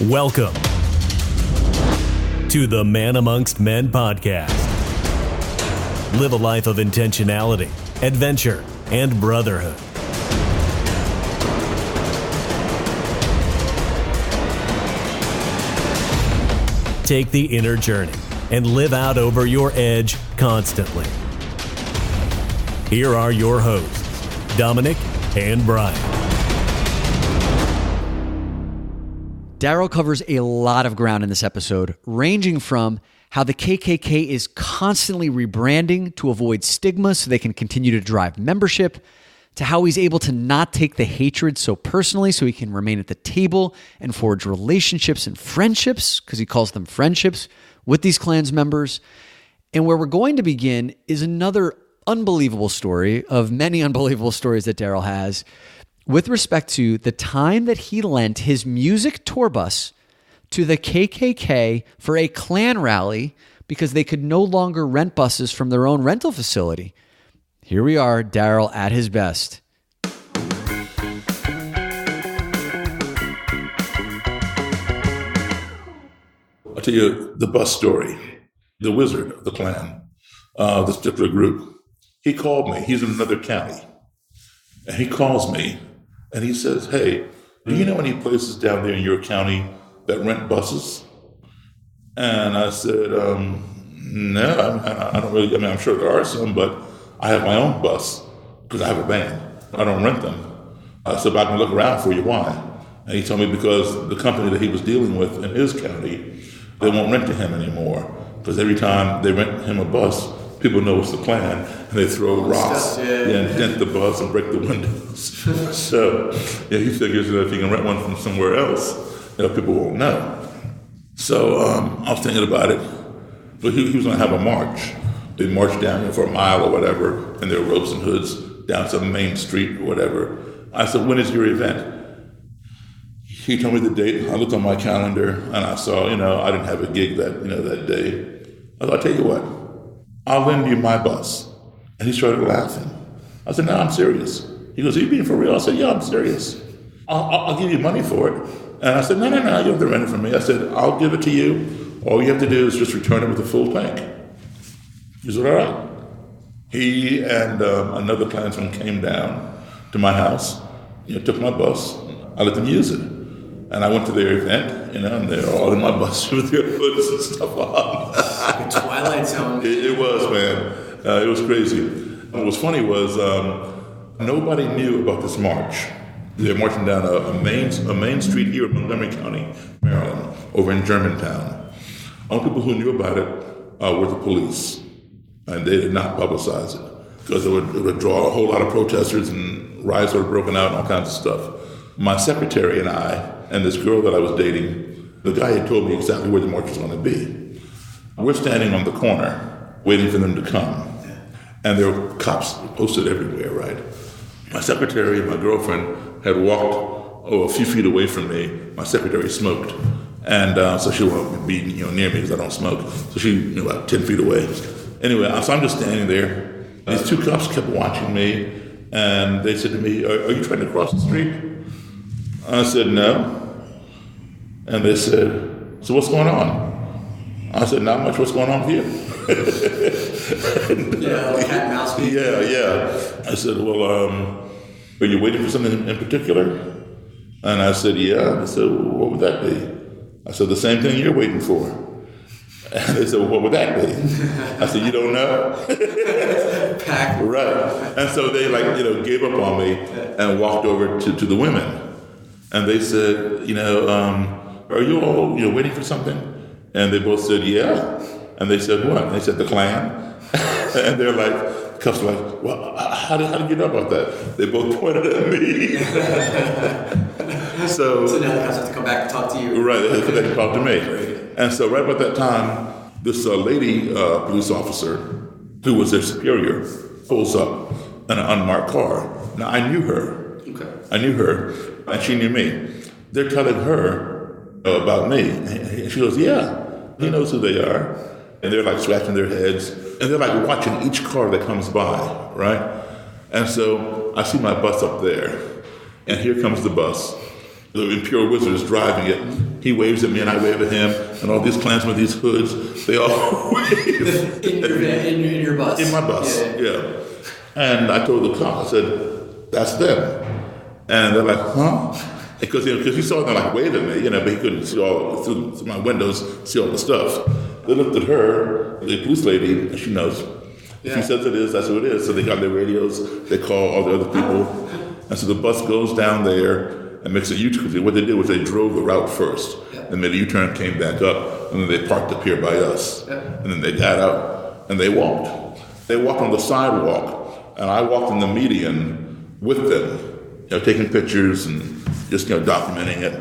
Welcome to the Man Amongst Men podcast. Live a life of intentionality, adventure, and brotherhood. Take the inner journey and live out over your edge constantly. Here are your hosts, Dominic and Brian. Daryl covers a lot of ground in this episode, ranging from how the KKK is constantly rebranding to avoid stigma so they can continue to drive membership, to how he's able to not take the hatred so personally so he can remain at the table and forge relationships and friendships, because he calls them friendships, with these Klan's members. And where we're going to begin is another unbelievable story of many unbelievable stories that Daryl has with respect to the time that he lent his music tour bus to the KKK for a Klan rally because they could no longer rent buses from their own rental facility. Here we are, Daryl at his best. I'll tell you the bus story. The Wizard of the Klan, this particular group, he called me. He's in another county. And he calls me and he says, "Hey, do you know any places down there in your county that rent buses?" And I said, no, I don't really. I mean, I'm sure there are some, but I have my own bus because I have a van. I don't rent them. So I can look around for you. Why? And he told me because the company that he was dealing with in his county, they won't rent to him anymore because every time they rent him a bus, people know it's the Klan, and they throw rocks and dent the bus and break the windows. So he figures that if he can rent one from somewhere else, people won't know. So I was thinking about it. But he was going to have a march. They marched down for a mile or whatever, and there were ropes and hoods down some main street or whatever. I said, "When is your event?" He told me the date. I looked on my calendar, and I saw, I didn't have a gig that day. I said, "I'll tell you what. I'll lend you my bus." And he started laughing. I said, "No, I'm serious." He goes, "Are you being for real?" I said, "Yeah, I'm serious. I'll give you money for it." And I said, No, you have to rent it from me. I said, "I'll give it to you. All you have to do is just return it with a full tank." He said, "All right." He and another Klansman came down to my house, took my bus. I let them use it. And I went to their event, and they're all in my bus with their hoods and stuff on. Like a Twilight Zone. It was, man. It was crazy. What was funny was nobody knew about this march. They're marching down a main street here in Montgomery County, Maryland, over in Germantown. Only people who knew about it were the police, and they did not publicize it because it would draw a whole lot of protesters and riots would have broken out and all kinds of stuff. My secretary and I, and this girl that I was dating, the guy had told me exactly where the march was going to be. We're standing on the corner waiting for them to come, and there were cops posted everywhere, right? My secretary and my girlfriend had walked a few feet away from me. My secretary smoked, and so she won't be near me because I don't smoke. So she about 10 feet away. Anyway, so I'm just standing there. These two cops kept watching me, and they said to me, "Are you trying to cross the street?" I said, "No." And they said, "So what's going on?" I said, "Not much. What's going on with you?" Like cat and mouse game. Yeah. I said, "Well, are you waiting for something in particular?" And I said, "Yeah." They said, "Well, what would that be?" I said, "The same thing you're waiting for." And they said, "Well, what would that be?" I said, "You don't know?" Packed. Right. And so they gave up on me and walked over to the women. And they said, "Are you all waiting for something?" And they both said, "Yeah." And they said, "What?" And they said, "The Klan." And they're like, cuffs were like, "Well, how did you know about that?" They both pointed at me. So now the cops have to come back and talk to you. Right, they had to come back and talk to me. And so right about that time, this lady police officer, who was their superior, pulls up in an unmarked car. Now, I knew her. Okay. I knew her, and she knew me. They're telling her about me. And she goes, "Yeah, he knows who they are." And they're like scratching their heads. And they're like watching each car that comes by, right? And so I see my bus up there. And here comes the bus. The Imperial Wizard is driving it. He waves at me and I wave at him, and all these Klansmen with these hoods, they all wave. in your bus? In my bus, yeah. And I told the cop, I said, that's them. And they're like, huh? Because he saw them like wave at me, but he couldn't see all through my windows, see all the stuff. They looked at her, the police lady, and she knows. If he says it is, that's who it is. So they got their radios, they call all the other people. And so the bus goes down there and makes a U-turn. What they did was they drove the route first, and made a U-turn, came back up, and then they parked up here by us. And then they got out, and they walked. They walked on the sidewalk, and I walked in the median with them, taking pictures and just documenting it.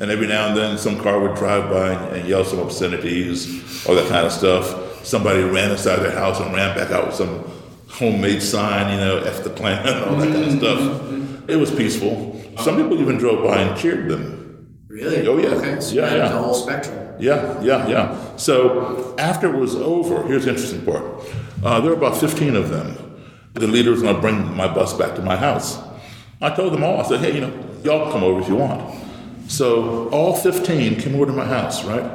And every now and then some car would drive by and yell some obscenities, all that kind of stuff. Somebody ran inside their house and ran back out with some homemade sign, F the Klan, and all that kind of stuff. It was peaceful. Some people even drove by and cheered them. Really? Oh, yeah. Okay, so yeah. The whole spectrum. Yeah. So after it was over, here's the interesting part. There were about 15 of them. The leader was going to bring my bus back to my house. I told them all, I said, hey, y'all come over if you want. So all 15 came over to my house, right?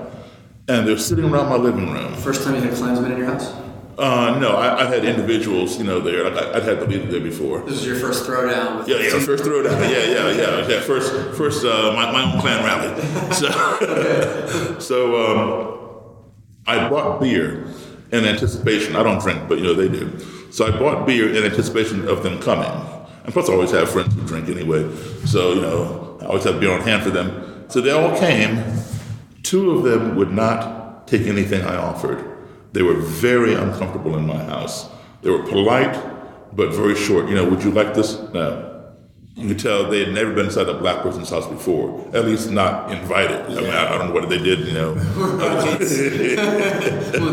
And they're sitting around my living room. First time you had Klansmen in your house? No, I had individuals, there. I'd had the leader there before. This was your first throwdown? First throwdown. Yeah. First, my own Klan rally. So I bought beer in anticipation. I don't drink, but they do. So I bought beer in anticipation of them coming. And plus, I always have friends who drink anyway. So I always have beer on hand for them. So they all came. 2 of them would not take anything I offered. They were very uncomfortable in my house. They were polite, but very short. Would you like this? No. You could tell they had never been inside a black person's house before, at least not invited. I mean, I don't know what they did, When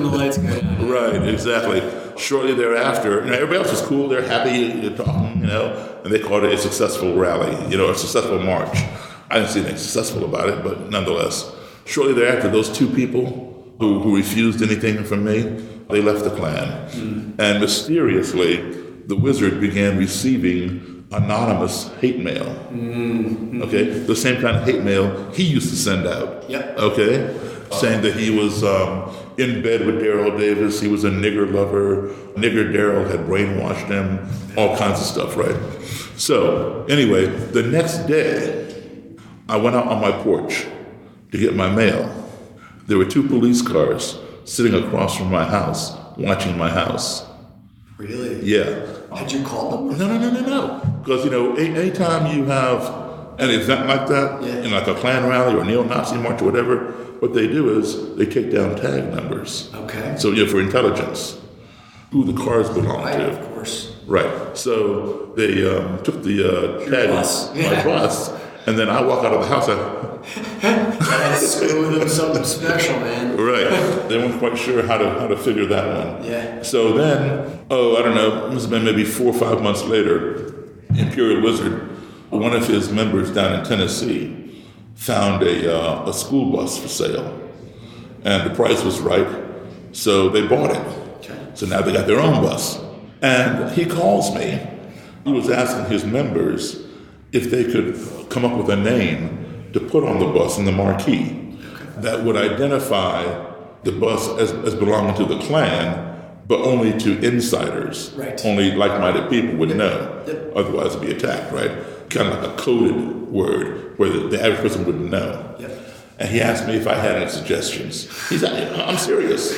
the lights go down. Right, exactly. Shortly thereafter, everybody else was cool. They're happy, talking, and they called it a successful rally, a successful march. I didn't see anything successful about it, but nonetheless. Shortly thereafter, those 2 people who refused anything from me, they left the Klan. And mysteriously, the wizard began receiving anonymous hate mail. Okay? The same kind of hate mail he used to send out. Okay? Saying that he was in bed with Daryl Davis, he was a nigger lover, nigger Daryl had brainwashed him, all kinds of stuff, right? So, anyway, the next day, I went out on my porch to get my mail. There were 2 police cars sitting across from my house, watching my house. Really? Yeah. Had you called them? No. Because, anytime you have an event like that, in like a Klan rally or neo-Nazi march or whatever, what they do is they take down tag numbers. Okay. So, for intelligence, who the cars belong to. Of course. Right. So they took the tag on my bus, and then I walk out of the house. That's them something special, man. Right. They weren't quite sure how to figure that one. Yeah. So then, I don't know, it must have been maybe 4 or 5 months later, Imperial Wizard, one of his members down in Tennessee, found a school bus for sale. And the price was right, so they bought it. Okay. So now they got their own bus. And he calls me. He was asking his members if they could come up with a name to put on the bus in the marquee that would identify the bus as belonging to the Klan, but only to insiders. Right. Only like-minded people would know. Otherwise it'd be attacked, right? Kind of like a coded word where the average person wouldn't know. And he asked me if I had any suggestions. He said, I'm serious.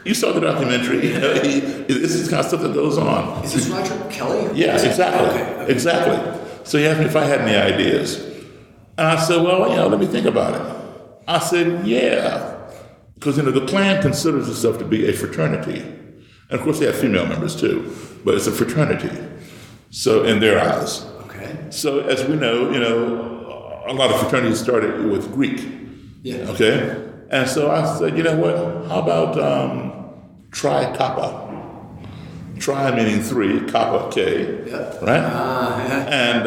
You saw the documentary. This is the kind of stuff that goes on. Is this Roger Kelly? Yeah, exactly. Okay. Exactly. So he asked me if I had any ideas. And I said, well, let me think about it. I said, yeah. Because, the Klan considers itself to be a fraternity. And, of course, they have female members, too. But it's a fraternity. So, in their eyes. Okay. So, as we know, a lot of fraternities started with Greek. Yeah. Okay? And so I said, you know what? How about Tri Kappa? Tri meaning 3, Kappa, K. Right? And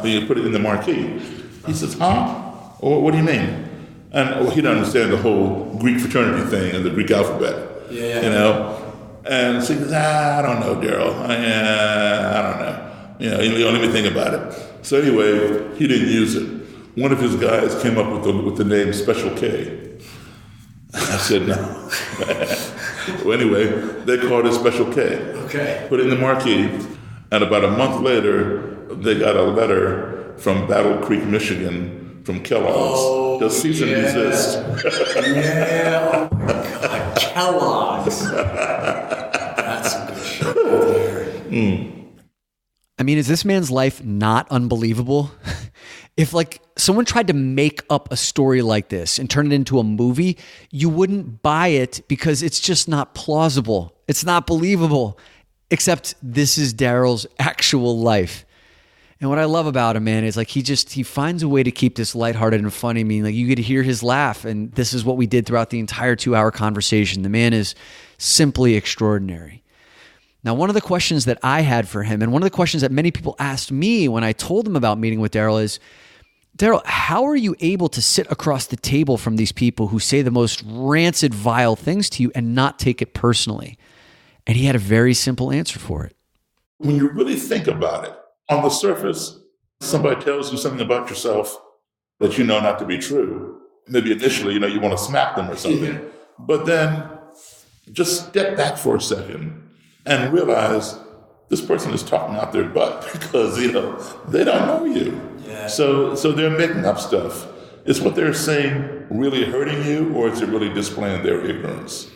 you put it in the marquee. He says, huh? Well, what do you mean? And he didn't understand the whole Greek fraternity thing and the Greek alphabet. And so he goes, I don't know, Daryl. I don't know. Let me think about it. So anyway, he didn't use it. one of his guys came up with the name Special K. I said, no. Well, anyway, they called it Special K. Okay. Put it in the marquee, and about a month later, they got a letter from Battle Creek, Michigan, from Kellogg's. Does cease and desist. Yeah. Oh my God. Kellogg's. That's some good shit right there. I mean, is this man's life not unbelievable? If like someone tried to make up a story like this and turn it into a movie, you wouldn't buy it because it's just not plausible. It's not believable. Except this is Daryl's actual life. And what I love about him, man, is like he finds a way to keep this lighthearted and funny. I mean, like you get to hear his laugh, and this is what we did throughout the entire 2-hour conversation. The man is simply extraordinary. Now, one of the questions that I had for him, and one of the questions that many people asked me when I told them about meeting with Daryl is, Daryl, how are you able to sit across the table from these people who say the most rancid, vile things to you and not take it personally? And he had a very simple answer for it. When you really think about it, on the surface, somebody tells you something about yourself that you know not to be true. Maybe initially, you want to smack them or something. Yeah. But then just step back for a second and realize this person is talking out their butt because, they don't know you. Yeah. So they're making up stuff. Is what they're saying really hurting you, or is it really displaying their ignorance?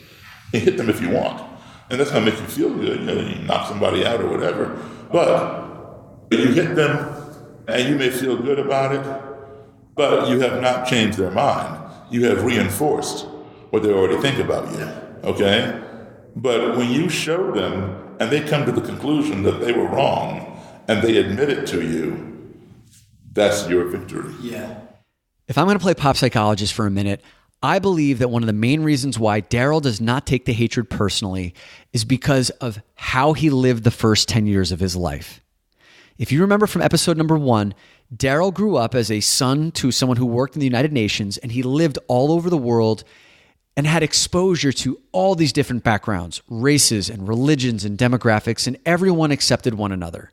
You hit them if you want. And that's going to make you feel good. You knock somebody out or whatever. But you hit them and you may feel good about it, but you have not changed their mind. You have reinforced what they already think about you. Okay? But when you show them and they come to the conclusion that they were wrong and they admit it to you, that's your victory. Yeah. If I'm going to play pop psychologist for a minute, I believe that one of the main reasons why Daryl does not take the hatred personally is because of how he lived the first 10 years of his life. If you remember from episode number 1, Daryl grew up as a son to someone who worked in the United Nations, and he lived all over the world and had exposure to all these different backgrounds, races and religions and demographics, and everyone accepted one another.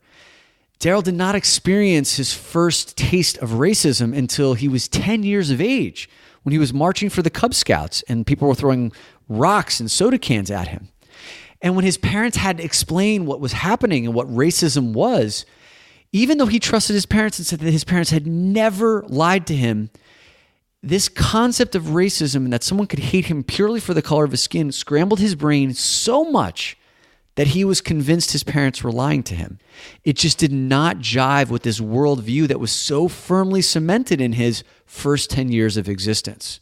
Daryl did not experience his first taste of racism until he was 10 years of age, when he was marching for the Cub Scouts and people were throwing rocks and soda cans at him. And when his parents had to explain what was happening and what racism was, even though he trusted his parents and said that his parents had never lied to him, this concept of racism and that someone could hate him purely for the color of his skin scrambled his brain so much that he was convinced his parents were lying to him. It just did not jive with this worldview that was so firmly cemented in his first 10 years of existence.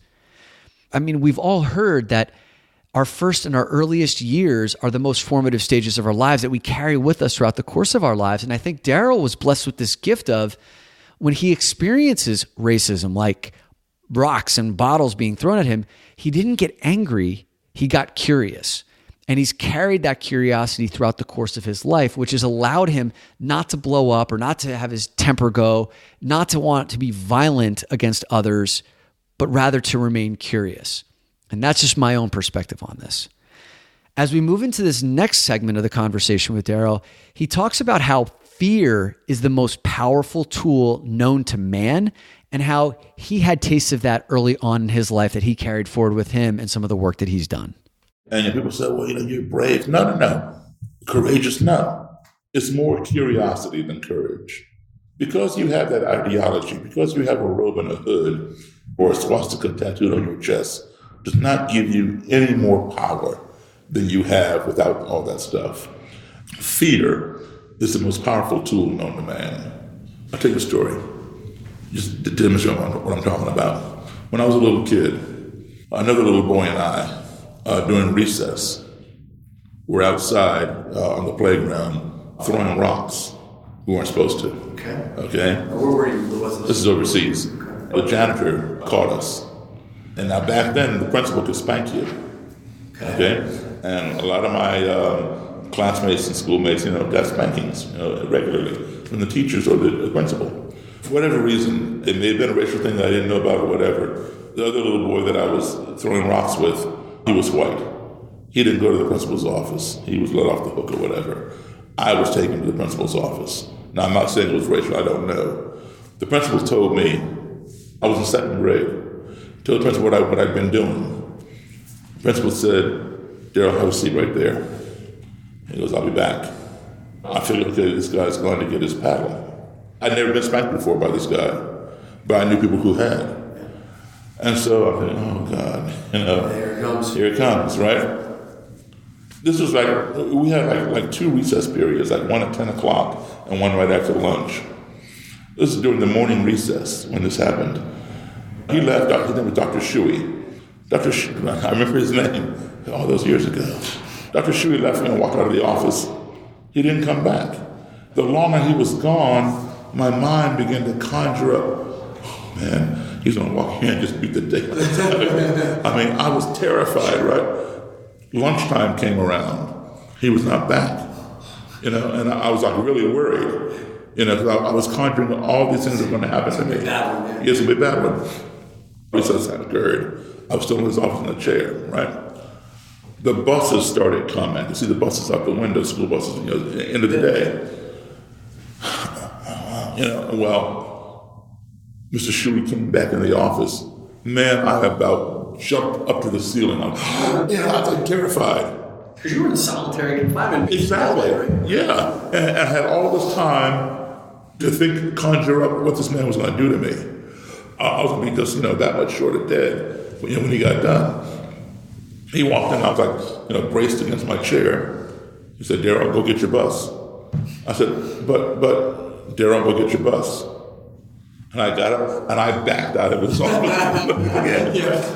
I mean, we've all heard that our first and our earliest years are the most formative stages of our lives that we carry with us throughout the course of our lives. And I think Daryl was blessed with this gift of when he experiences racism, like rocks and bottles being thrown at him, he didn't get angry, he got curious. And he's carried that curiosity throughout the course of his life, which has allowed him not to blow up or not to have his temper go, not to want to be violent against others, but rather to remain curious. And that's just my own perspective on this. As we move into this next segment of the conversation with Daryl, he talks about how fear is the most powerful tool known to man and how he had tastes of that early on in his life that he carried forward with him and some of the work that he's done. And people say, well, you're brave. No. Courageous, no. It's more curiosity than courage. Because you have that ideology, because you have a robe and a hood or a swastika tattooed on your chest, does not give you any more power than you have without all that stuff. Fear is the most powerful tool known to man. I'll tell you a story, just to demonstrate what I'm talking about. When I was a little kid, another little boy and I, during recess, we're outside on the playground throwing rocks. We weren't supposed to. Okay? Where were you? Where was this? This is overseas. The janitor caught us. And now back then, the principal could spank you. Okay? And a lot of my classmates and schoolmates, got spankings regularly from the teachers or the principal. For whatever reason, it may have been a racial thing that I didn't know about or whatever. The other little boy that I was throwing rocks with, he was white. He didn't go to the principal's office. He was let off the hook or whatever. I was taken to the principal's office. Now, I'm not saying it was racial. I don't know. The principal told me, I was in second grade. Told the principal what I'd been doing. The principal said, Daryl, have a seat right there. He goes, I'll be back. I figured, okay, this guy's going to get his paddle. I'd never been spanked before by this guy, but I knew people who had. And so I thought, oh God, here it comes, right? This was we had like two recess periods, like one at 10 o'clock and one right after lunch. This is during the morning recess when this happened. He left, his name was Dr. Shuey. I remember his name all those years ago. Dr. Shuey left me and walked out of the office. He didn't come back. The longer he was gone, my mind began to conjure up, oh man, he's gonna walk here and just beat the day. I mean, I was terrified, right? Lunchtime came around. He was not back, and I was like really worried, because I was conjuring all these things that were going to happen to me. Yes, it'd be a bad one. Recess had occurred. I was still in his office in a chair, right? The buses started coming. You see the buses out the window, school buses, at the end of the day. Well, Mr. Shuey came back in the office. Man, I about jumped up to the ceiling. I was like terrified. Because you were in solitary confinement. Exactly. Yeah. And I had all this time to conjure up what this man was going to do to me. I was going to be just, that much short of dead when he got done. He walked in, I was like, braced against my chair. He said, Daryl, go get your bus. I said, but Daryl, go get your bus. And I got up and I backed out of his office.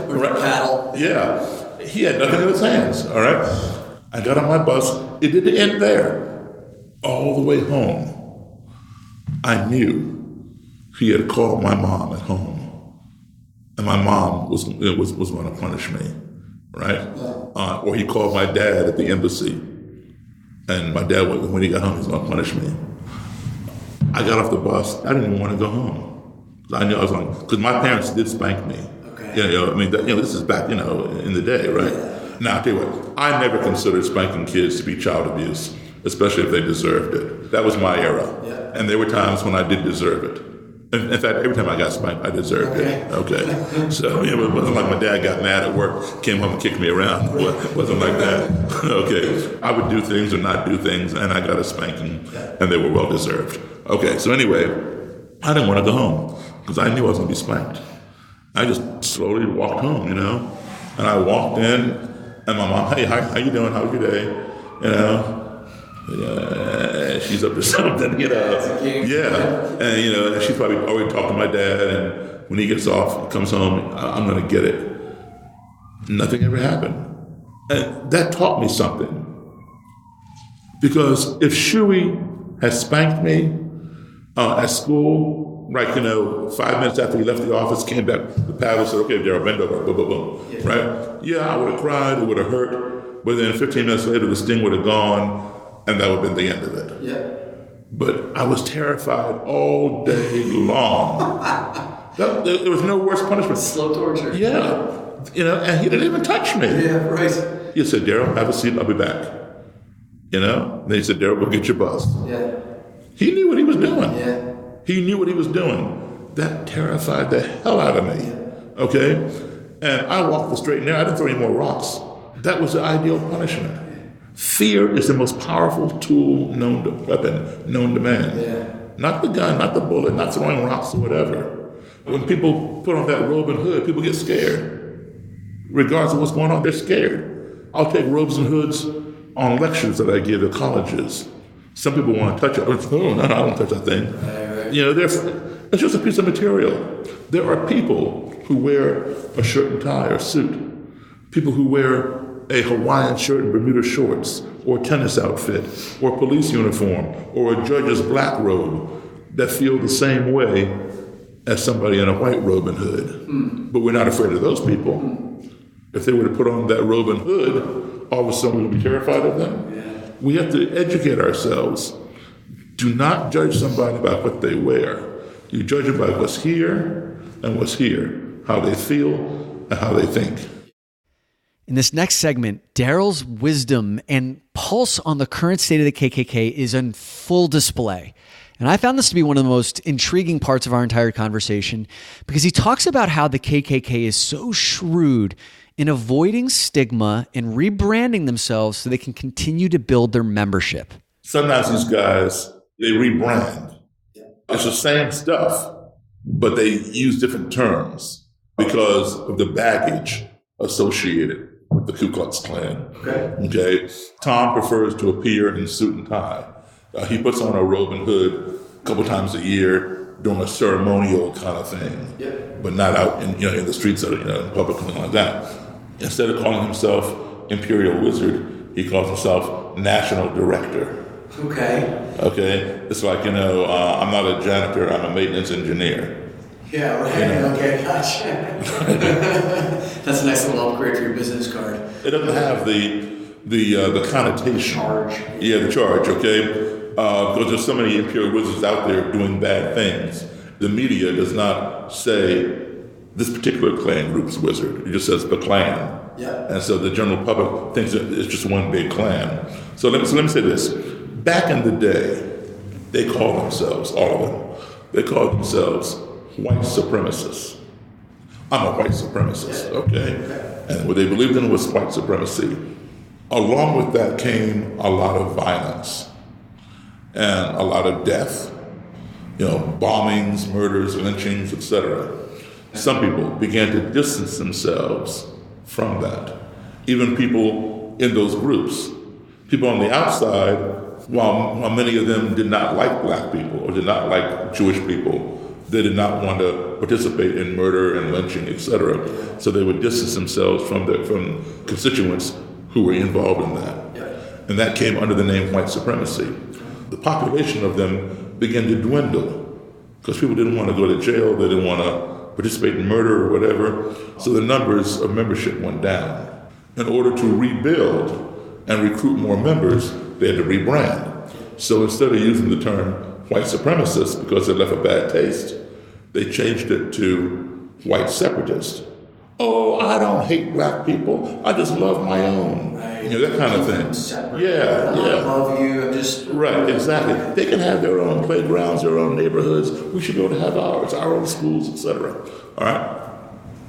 Right. Paddle. Yeah. He had nothing in his hands, all right? I got on my bus. It didn't end there. All the way home, I knew he had called my mom at home. And my mom was going to punish me, right? Or he called my dad at the embassy. And my dad, when he got home, he was going to punish me. I got off the bus. I didn't even want to go home. I knew I was going, because my parents did spank me. Okay. This is back, in the day, right? Yeah. Now, I'll tell you what, I never considered spanking kids to be child abuse, especially if they deserved it. That was my era. Yeah. And there were times when I did deserve it. In fact, every time I got spanked, I deserved it. Okay. So, it wasn't like my dad got mad at work, came home and kicked me around. It wasn't like that. Okay. I would do things or not do things, and I got a spanking, and they were well deserved. Okay. So anyway, I didn't want to go home because I knew I was going to be spanked. I just slowly walked home, and I walked in, and my mom, hey, how you doing? How's your day? She's up to something, Yeah, and she's probably already talked to my dad, and when he gets off, comes home, I'm going to get it. Nothing ever happened. And that taught me something. Because if Shuey had spanked me at school, 5 minutes after he left the office, came back, the paddle said, okay, Daryl, bend over, boom, boom, boom, yeah. Right? Yeah, I would have cried, it would have hurt, but then 15 minutes later, the sting would have gone, and that would have been the end of it. Yeah. But I was terrified all day long. There was no worse punishment. Slow torture. Yeah. And he didn't even touch me. Yeah, right. He said, Daryl, have a seat, I'll be back. And he said, Daryl, go get your bus. Yeah. He knew what he was doing. Yeah. He knew what he was doing. That terrified the hell out of me. Yeah. Okay? And I walked the straight and narrow. I didn't throw any more rocks. That was the ideal punishment. Fear is the most powerful weapon known to man. Yeah. Not the gun, not the bullet, not throwing rocks or whatever. When people put on that robe and hood, people get scared. Regardless of what's going on, they're scared. I'll take robes and hoods on lectures that I give at colleges. Some people want to touch it. Oh, no, I don't touch that thing. It's just a piece of material. There are people who wear a shirt and tie or suit. People who wear a Hawaiian shirt and Bermuda shorts, or tennis outfit, or police uniform, or a judge's black robe that feel the same way as somebody in a white robe and hood. But we're not afraid of those people. If they were to put on that robe and hood, all of a sudden we'd be terrified of them. Yeah. We have to educate ourselves. Do not judge somebody by what they wear. You judge them by what's here and what's here, how they feel and how they think. In this next segment, Daryl's wisdom and pulse on the current state of the KKK is on full display. And I found this to be one of the most intriguing parts of our entire conversation because he talks about how the KKK is so shrewd in avoiding stigma and rebranding themselves so they can continue to build their membership. Sometimes these guys, they rebrand. It's the same stuff, but they use different terms because of the baggage associated with the Ku Klux Klan. Okay. Tom prefers to appear in suit and tie. He puts on a robe and hood a couple times a year during a ceremonial kind of thing, but not out in the streets or in public, anything like that. Instead of calling himself Imperial Wizard, he calls himself National Director. Okay. It's like I'm not a janitor, I'm a maintenance engineer. Yeah, right. Okay, gotcha. That's a nice little upgrade for your business card. It doesn't have the connotation. The charge, okay? Because there's so many Imperial Wizards out there doing bad things. The media does not say this particular Klan group's wizard. It just says the Klan. Yeah. And so the general public thinks that it's just one big Klan. So let me say this. Back in the day, they called themselves, all of them, they called themselves white supremacists. I'm a white supremacist, okay? And what they believed in was white supremacy. Along with that came a lot of violence and a lot of death, bombings, murders, lynchings, etc. Some people began to distance themselves from that. Even people in those groups. People on the outside, while many of them did not like black people or did not like Jewish people, they did not want to participate in murder and lynching, etc. So they would distance themselves from constituents who were involved in that. And that came under the name white supremacy. The population of them began to dwindle because people didn't want to go to jail, they didn't want to participate in murder or whatever. So the numbers of membership went down. In order to rebuild and recruit more members, they had to rebrand. So instead of using the term white supremacist because it left a bad taste, they changed it to white separatist. Oh, I don't hate black people. I just love my own. Right. That kind of thing. Yeah. I love you. I'm just... Right, exactly. They can have their own playgrounds, their own neighborhoods. We should be able to have ours, our own schools, etc. All right?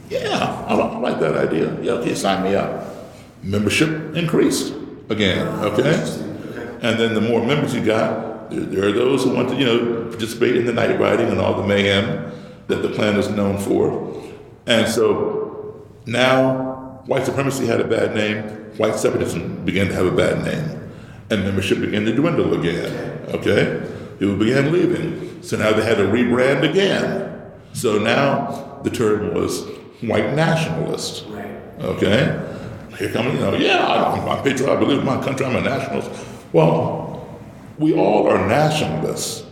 Yeah, I like that idea. Yeah, okay, sign me up. Membership increased again, okay? And then the more members you got, there are those who want to, participate in the night riding and all the mayhem that the Klan is known for. And so now white supremacy had a bad name, white separatism began to have a bad name, and membership began to dwindle again, okay? People began leaving. So now they had to rebrand again. So now the term was white nationalist, okay? Here comes, I'm patriotic, I believe in my country, I'm a nationalist. Well, we all are nationalists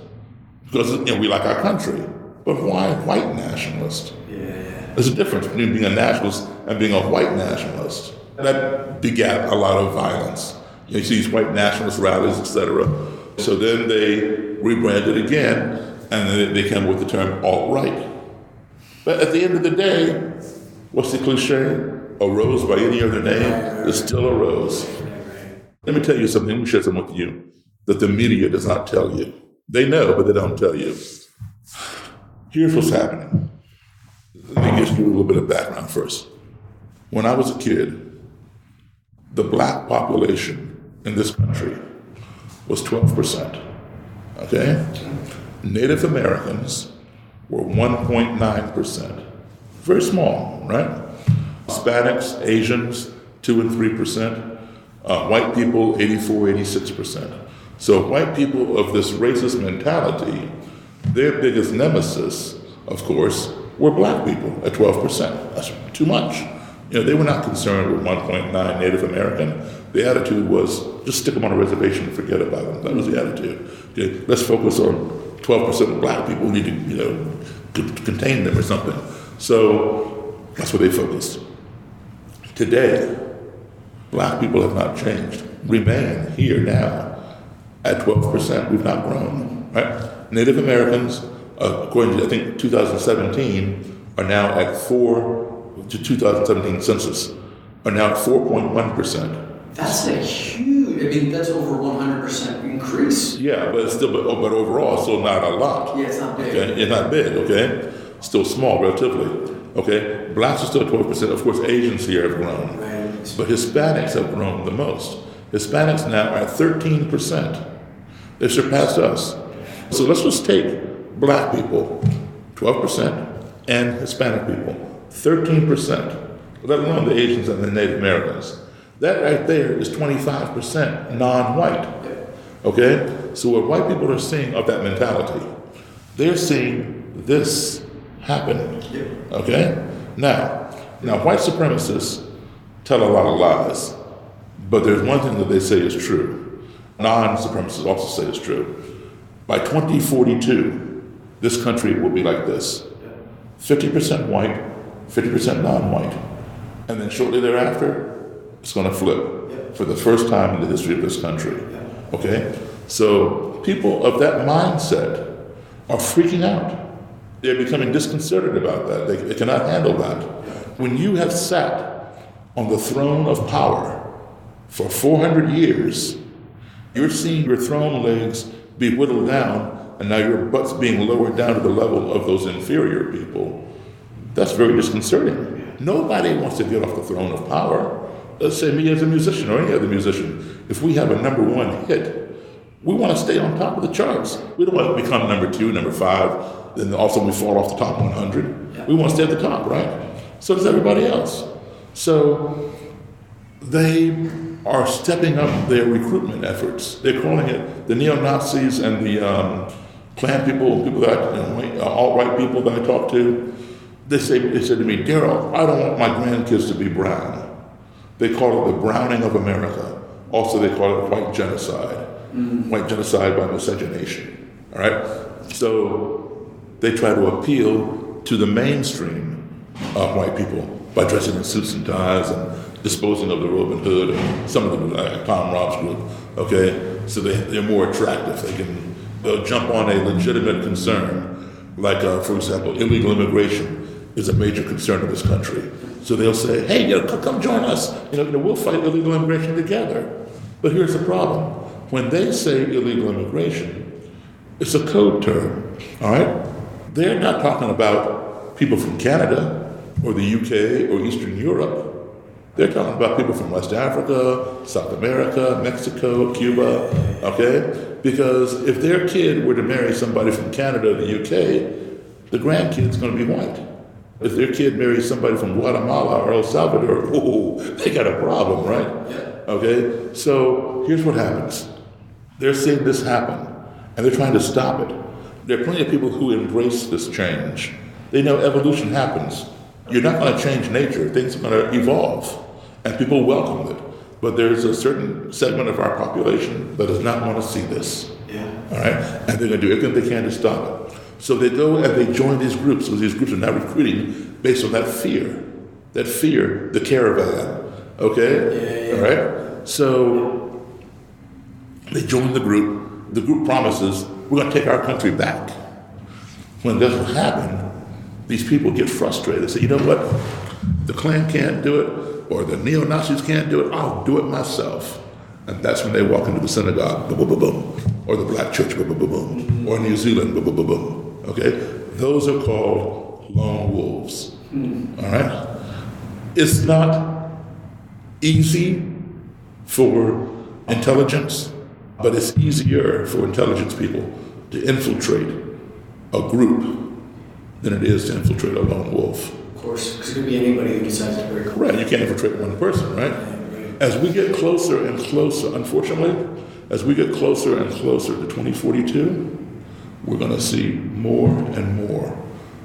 because we like our country, but why white nationalist? There's a difference between being a nationalist and being a white nationalist. That begat a lot of violence. You see these white nationalist rallies, etc. So then they rebranded again, and then they came up with the term alt-right. But at the end of the day, what's the cliche? A rose by any other name is still a rose. Let me tell you something, let me share something with you that the media does not tell you. They know, but they don't tell you. Here's what's happening. Let me give you a little bit of background first. When I was a kid, the black population in this country was 12%, okay? Native Americans were 1.9%. Very small, right? Hispanics, Asians, 2 and 3%. White people, 84, 86%. So white people of this racist mentality, their biggest nemesis, of course, were black people at 12%. That's too much. They were not concerned with 1.9 Native American. The attitude was just stick them on a reservation and forget about them. That was the attitude. Okay, let's focus on 12% of black people. We need to contain them or something. So that's where they focused. Today, black people have not changed. Remain here now at 12%. We've not grown, right? Native Americans, according to, I think, 2017, are now at 2017 census, are now at 4.1%. That's a huge, that's over 100% increase. increase. Yeah, but it's still, but overall, still not a lot. Yeah, it's not big. Okay? It's not big, okay? Still small relatively, okay? Blacks are still 12%. Of course, Asians here have grown. Right. But Hispanics have grown the most. Hispanics now are at 13%. They surpassed us. So let's just take black people, 12%, and Hispanic people, 13%, let alone the Asians and the Native Americans. That right there is 25% non-white. Okay? So what white people are seeing of that mentality, they're seeing this happen. Okay? Now white supremacists tell a lot of lies, but there's one thing that they say is true. Non-supremacists also say is true. By 2042, this country will be like this. 50% white, 50% non-white. And then shortly thereafter, it's going to flip for the first time in the history of this country. Okay? So people of that mindset are freaking out. They're becoming disconcerted about that. They cannot handle that. When you have sat on the throne of power for 400 years, you're seeing your throne legs be whittled down, and now your butt's being lowered down to the level of those inferior people. That's very disconcerting. Nobody wants to get off the throne of power. Let's say me as a musician or any other musician. If we have a #1 hit, we want to stay on top of the charts. We don't want to become #2, #5, then also we fall off the top 100. We want to stay at the top, right? So does everybody else. So they are stepping up their recruitment efforts. They're calling it the neo-Nazis and the Klan people that alt-right people that I talk to. They said to me, Daryl, I don't want my grandkids to be brown. They call it the browning of America. Also, they call it white genocide. White genocide by miscegenation. All right? So they try to appeal to the mainstream of white people by dressing in suits and ties and disposing of the Robin Hood and some of them like Tom Rob's group. Okay? So they're more attractive. They'll jump on a legitimate concern. Like, for example, illegal immigration is a major concern of this country. So they'll say, hey, come join us. We'll fight illegal immigration together. But here's the problem. When they say illegal immigration, it's a code term, all right? They're not talking about people from Canada or the UK or Eastern Europe. They're talking about people from West Africa, South America, Mexico, Cuba, okay? Because if their kid were to marry somebody from Canada or the UK, the grandkid's going to be white. If their kid marries somebody from Guatemala or El Salvador, they got a problem, right? Okay? So here's what happens. They're seeing this happen, and they're trying to stop it. There are plenty of people who embrace this change. They know evolution happens. You're not going to change nature. Things are going to evolve, and people welcome it. But there's a certain segment of our population that does not want to see this. All right? And they're going to do everything they can to stop it. So they go and they join these groups. So these groups are now recruiting based on that fear, the caravan. Okay? All right? So they join the group. The group promises, we're going to take our country back. When it doesn't happen, these people get frustrated. They say, you know what? The Klan can't do it, or the neo-Nazis can't do it. I'll do it myself. And that's when they walk into the synagogue, boom, boom, boom, boom, or the black church, boom, boom, boom, boom, or New Zealand, boom, boom, boom, boom. Okay? Those are called lone wolves. All right? It's not easy for intelligence, but it's easier for intelligence people to infiltrate a group than it is to infiltrate a lone wolf. Of course, because it could be anybody who decides to break. Right, you can't infiltrate one person, right? As we get closer and closer, unfortunately, as we get closer and closer to 2042, we're going to see more and more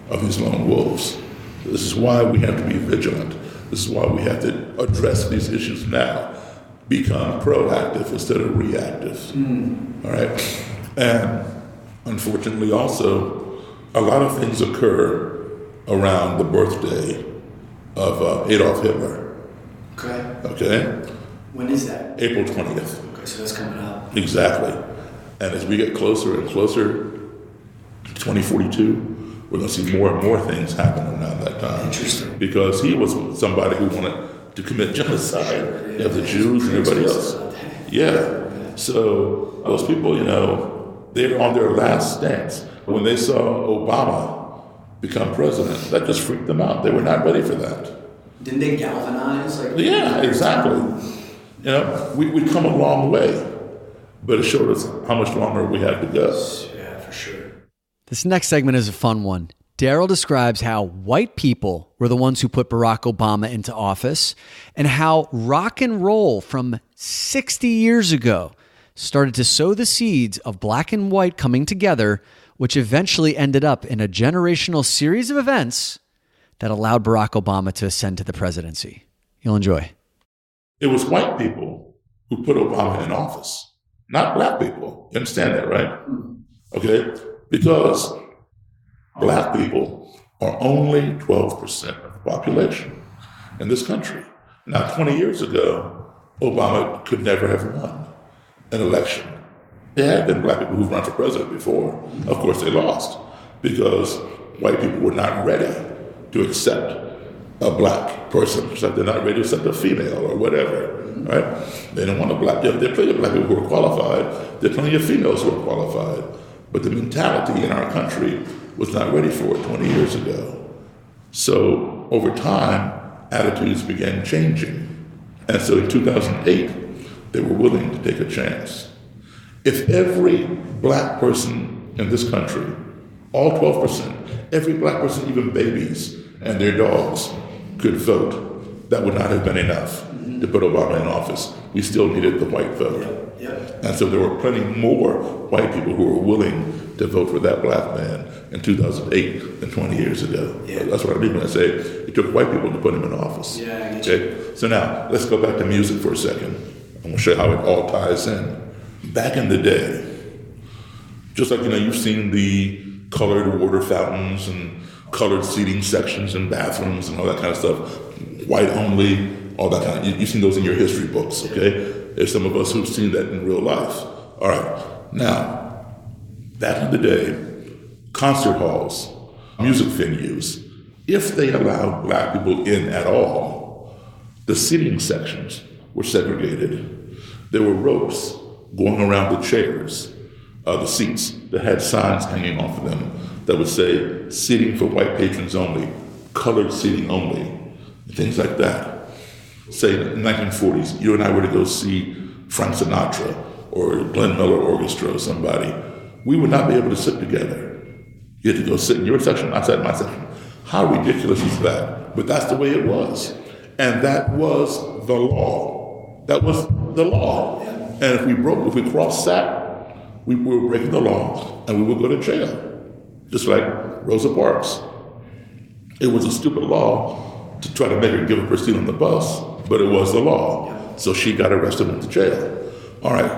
of these lone wolves. This is why we have to be vigilant. This is why we have to address these issues now. Become proactive instead of reactive. All right? And unfortunately also, a lot of things occur around the birthday of Adolf Hitler. Okay? When is that? April 20th. Okay, so that's coming up. Exactly. And as we get closer and closer to 2042, we're going to see more and more things happen around that time. Interesting. Because he was somebody who wanted to commit genocide of the Jews and everybody else. Yeah. So those people, they're on their last stance. When they saw Obama become president, that just freaked them out. They were not ready for that. Didn't they galvanize? Yeah, exactly. We'd come a long way, but it showed us how much longer we had to go. Yeah, for sure. This next segment is a fun one. Daryl describes how white people were the ones who put Barack Obama into office and how rock and roll from 60 years ago started to sow the seeds of black and white coming together, which eventually ended up in a generational series of events that allowed Barack Obama to ascend to the presidency. You'll enjoy. It was white people who put Obama in office, not black people. You understand that, right? Okay? Because black people are only 12% of the population in this country. Now, 20 years ago, Obama could never have won an election. There had been black people who've run for president before. Of course, they lost because white people were not ready to accept a black person, just like they're not ready to accept a female or whatever, right? They don't want a black, there are plenty of black people who are qualified. There are plenty of females who are qualified. But the mentality in our country was not ready for it 20 years ago. So over time, attitudes began changing. And so in 2008, they were willing to take a chance. If every black person in this country, all 12%, every black person, even babies and their dogs, could vote, that would not have been enough to put Obama in office. We still needed the white vote. And so there were plenty more white people who were willing to vote for that black man in 2008 than 20 years ago. That's what I mean when I say it took white people to put him in office. Okay? So now, let's go back to music for a second. I'm going to show you how it all ties in. Back in the day, just like, you've seen the colored water fountains and colored seating sections in bathrooms and all that kind of stuff, white only, all that kind of, you've seen those in your history books, okay? There's some of us who've seen that in real life. All right, now, back in the day, concert halls, music venues, if they allowed black people in at all, the seating sections were segregated. There were ropes going around the chairs, the seats that had signs hanging off of them that would say, seating for white patrons only, colored seating only, things like that. Say in the 1940s, you and I were to go see Frank Sinatra or Glenn Miller Orchestra or somebody, we would not be able to sit together. You had to go sit in your section, I sat in my section. How ridiculous is that? But that's the way it was. And that was the law. That was the law. And if we crossed that, we were breaking the law and we would go to jail. Just like Rosa Parks. It was a stupid law to try to make her give up her seat on the bus, but it was the law. So she got arrested and went to jail. All right.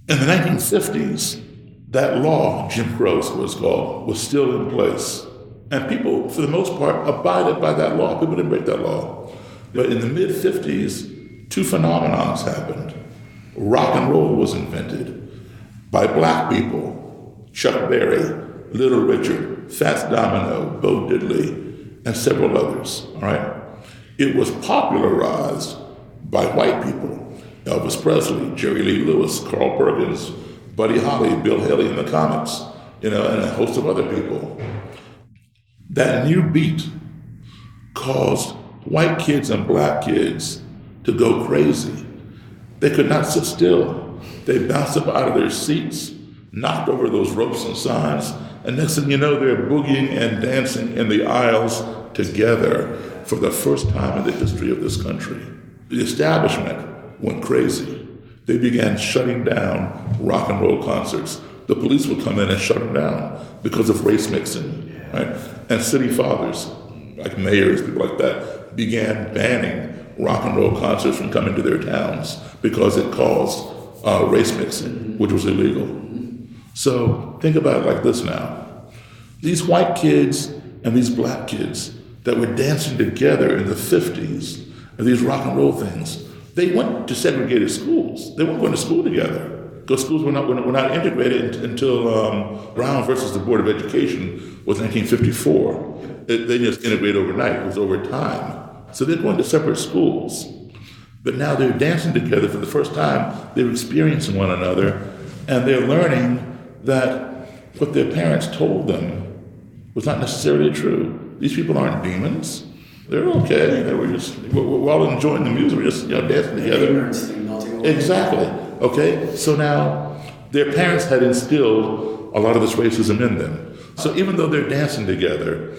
In the 1950s, that law, Jim Crow was called, was still in place. And people, for the most part, abided by that law. People didn't break that law. But in the mid-50s, two phenomenons happened. Rock and roll was invented by black people. Chuck Berry, Little Richard, Fats Domino, Bo Diddley, and several others, all right? It was popularized by white people. Elvis Presley, Jerry Lee Lewis, Carl Perkins, Buddy Holly, Bill Haley in the comics, and a host of other people. That new beat caused white kids and black kids to go crazy. They could not sit still. They bounced up out of their seats, knocked over those ropes and signs, and next thing you know, they're boogieing and dancing in the aisles together for the first time in the history of this country. The establishment went crazy. They began shutting down rock and roll concerts. The police would come in and shut them down because of race mixing, right? And city fathers, like mayors, people like that, began banning rock and roll concerts from coming to their towns because it caused race mixing, which was illegal. So think about it like this now. These white kids and these black kids that were dancing together in the 50s, and these rock and roll things, they went to segregated schools. They weren't going to school together because schools were not integrated until Brown versus the Board of Education was 1954. They just integrated overnight. It was over time. So they're going to separate schools. But now they're dancing together for the first time. They're experiencing one another, and they're learning that what their parents told them was not necessarily true. These people aren't demons. They're okay. We're all enjoying the music. We're just dancing together. Exactly. Okay. So now their parents had instilled a lot of this racism in them. So even though they're dancing together,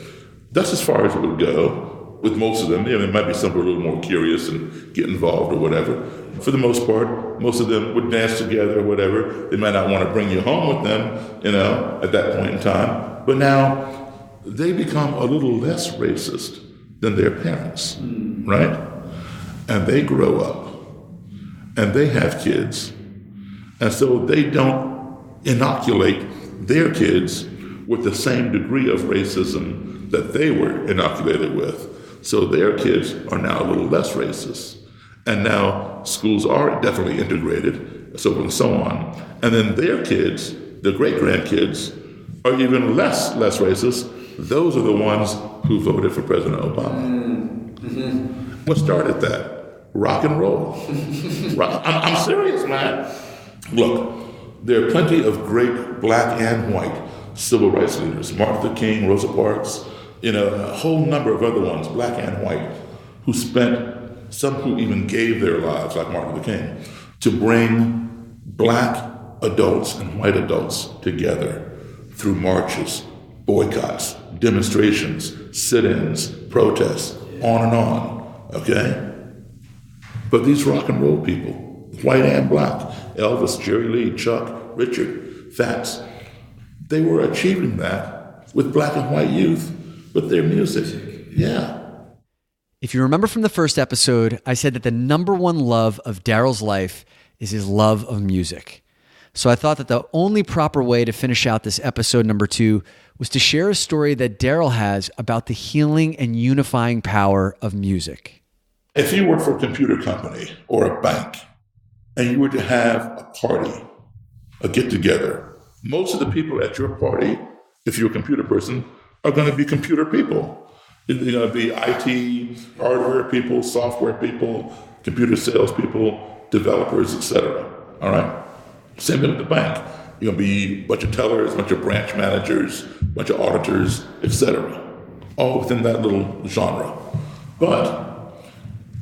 that's as far as it would go with most of them. There might be some who are a little more curious and get involved or whatever. For the most part, most of them would dance together or whatever. They might not want to bring you home with them, at that point in time. But now they become a little less racist than their parents, right? And they grow up and they have kids. And so they don't inoculate their kids with the same degree of racism that they were inoculated with. So their kids are now a little less racist. And now schools are definitely integrated, so on and so on. And then their kids, their great-grandkids, are even less racist. Those are the ones who voted for President Obama. Mm-hmm. What started that? Rock and roll. I'm serious, man. Look, there are plenty of great black and white civil rights leaders. Martin Luther King, Rosa Parks, a whole number of other ones, black and white, who spent, some who even gave their lives, like Martin Luther King, to bring black adults and white adults together through marches, boycotts, demonstrations, sit-ins, protests, on and on, okay? But these rock and roll people, white and black, Elvis, Jerry Lee, Chuck, Richard, Fats, they were achieving that with black and white youth with their music. Yeah. If you remember from the first episode, I said that the number one love of Daryl's life is his love of music. So I thought that the only proper way to finish out this episode number 2 was to share a story that Daryl has about the healing and unifying power of music. If you work for a computer company or a bank and you were to have a party, a get-together, most of the people at your party, if you're a computer person, are going to be computer people. They're going to be IT, hardware people, software people, computer sales people, developers, etc. All right? Same thing with the bank. You're going to be a bunch of tellers, a bunch of branch managers, a bunch of auditors, etc. All within that little genre. But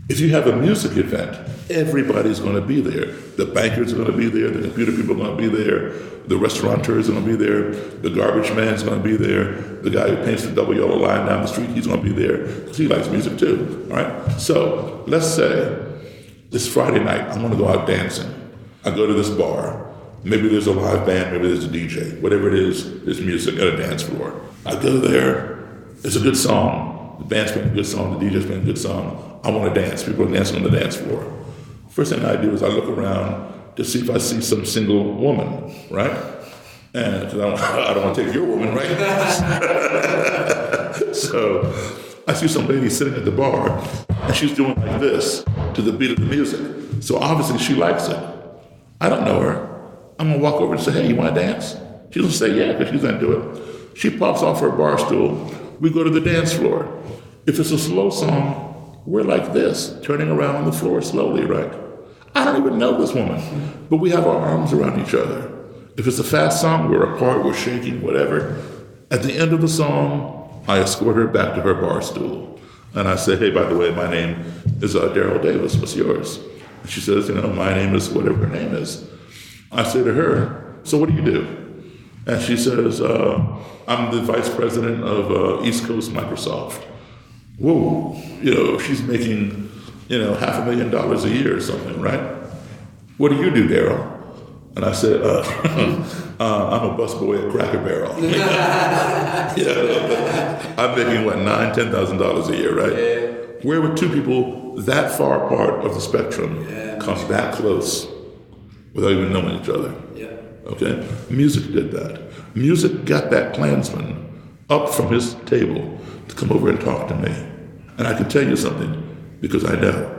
if you have a music event, everybody's going to be there. The bankers are going to be there. The computer people are going to be there. The restaurateurs are going to be there. The garbage man's going to be there. The guy who paints the double yellow line down the street, he's going to be there because he likes music too. All right? So let's say this Friday night, I want to go out dancing. I go to this bar. Maybe there's a live band. Maybe there's a DJ. Whatever it is, there's music at a dance floor. I go there. It's a good song. The band's playing a good song. The DJ's playing a good song. I want to dance. People are dancing on the dance floor. First thing I do is I look around to see if I see some single woman, right? And because I don't want to take your woman, right? So I see some lady sitting at the bar, and she's doing like this to the beat of the music. So obviously she likes it. I don't know her. I'm going to walk over and say, hey, you want to dance? She's going to say, yeah, because she's going to do it. She pops off her bar stool. We go to the dance floor. If it's a slow song, we're like this, turning around on the floor slowly, right? I don't even know this woman, but we have our arms around each other. If it's a fast song, we're apart, we're shaking, whatever. At the end of the song, I escort her back to her bar stool. And I say, hey, by the way, my name is Daryl Davis. What's yours? And she says, my name is whatever her name is. I say to her, so what do you do? And she says, I'm the vice president of East Coast Microsoft. Whoa, she's making, $500,000 a year or something, right? What do you do, Daryl? And I said, I'm a busboy at Cracker Barrel. I'm making, $9,000, $10,000 a year, right? Yeah. Where would two people that far apart of the spectrum come that close without even knowing each other? Yeah. Okay? Music did that. Music got that Klansman up from his table to come over and talk to me. And I can tell you something, because I know,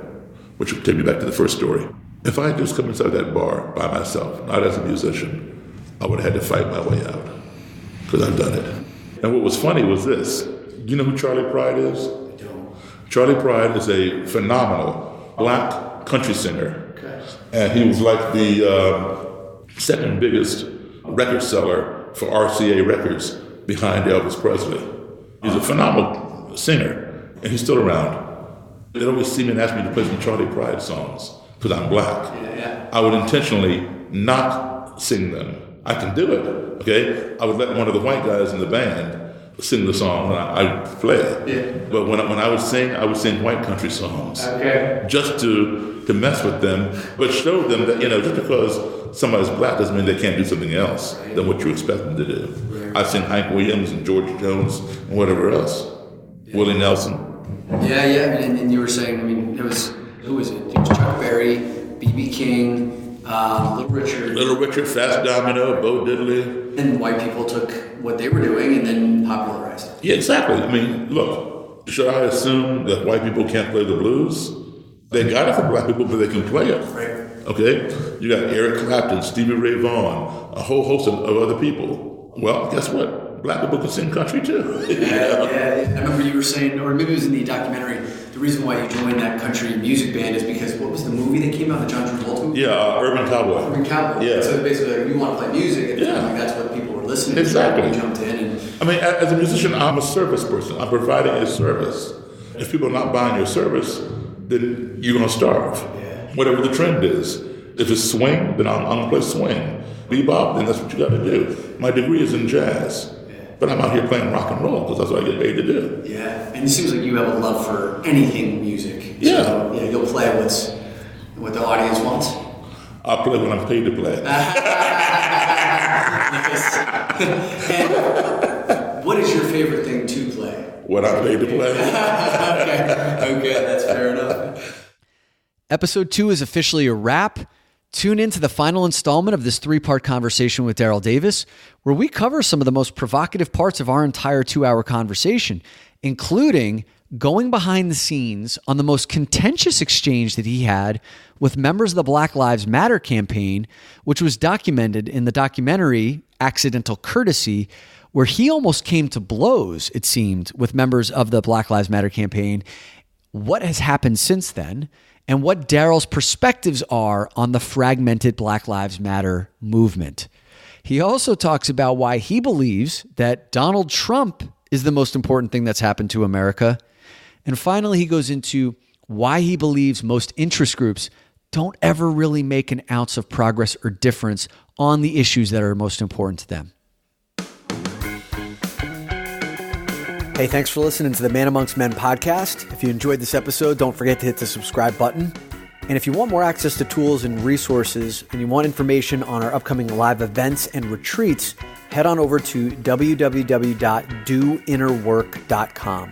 which will take me back to the first story. If I had just come inside that bar by myself, not as a musician, I would have had to fight my way out, because I've done it. And what was funny was this. You know who Charlie Pride is? I don't. Charlie Pride is a phenomenal black country singer. Okay. And he was like the second biggest record seller for RCA Records behind Elvis Presley. He's a phenomenal singer, and he's still around. They'd always see me and ask me to play some Charlie Pride songs because I'm black. Yeah. I would intentionally not sing them. I can do it, okay? I would let one of the white guys in the band sing the song, and I'd play it. Yeah. But when I would sing white country songs. Okay. Just to mess with them, but show them that, just because somebody's black doesn't mean they can't do something else than what you expect them to do. Right. I've seen Hank Williams and George Jones and whatever else. Yeah. Willie Nelson. Yeah, and you were saying, who was it? It was Chuck Berry, B.B. King, Little Richard, Fats Domino, Bo Diddley. And white people took what they were doing and then popularized it. Yeah, exactly. Look, should I assume that white people can't play the blues? They got it for black people, but they can play it. Right. Okay? You got Eric Clapton, Stevie Ray Vaughan, a whole host of other people. Well, guess what? Black people can sing country too. Yeah. I remember you were saying, or maybe it was in the documentary, the reason why you joined that country music band is because what was the movie that came out, the John Travolta movie? Yeah, Urban Cowboy. Urban Cowboy. Yeah. So basically, you want to play music, and that's what people were listening to. Exactly. You jumped in. As a musician, I'm a service person. I'm providing a service. If people are not buying your service, then you're going to starve. Yeah. Whatever the trend is. If it's swing, then I'm going to play swing. Bebop, then that's what you got to do. My degree is in jazz. But I'm out here playing rock and roll because that's what I get paid to do. Yeah, and it seems like you have a love for anything music. Yeah. So, you'll play what the audience wants. I'll play when I'm paid to play. And what is your favorite thing to play? What I'm paid to play. Okay, that's fair enough. Episode 2 is officially a wrap. Tune in to the final installment of this 3-part conversation with Daryl Davis, where we cover some of the most provocative parts of our entire 2-hour conversation, including going behind the scenes on the most contentious exchange that he had with members of the Black Lives Matter campaign, which was documented in the documentary Accidental Courtesy, where he almost came to blows, it seemed, with members of the Black Lives Matter campaign. What has happened since then? And what Daryl's perspectives are on the fragmented Black Lives Matter movement. He also talks about why he believes that Donald Trump is the most important thing that's happened to America. And finally, he goes into why he believes most interest groups don't ever really make an ounce of progress or difference on the issues that are most important to them. Hey, thanks for listening to the Man Amongst Men podcast. If you enjoyed this episode, don't forget to hit the subscribe button. And if you want more access to tools and resources, and you want information on our upcoming live events and retreats, head on over to www.doinnerwork.com.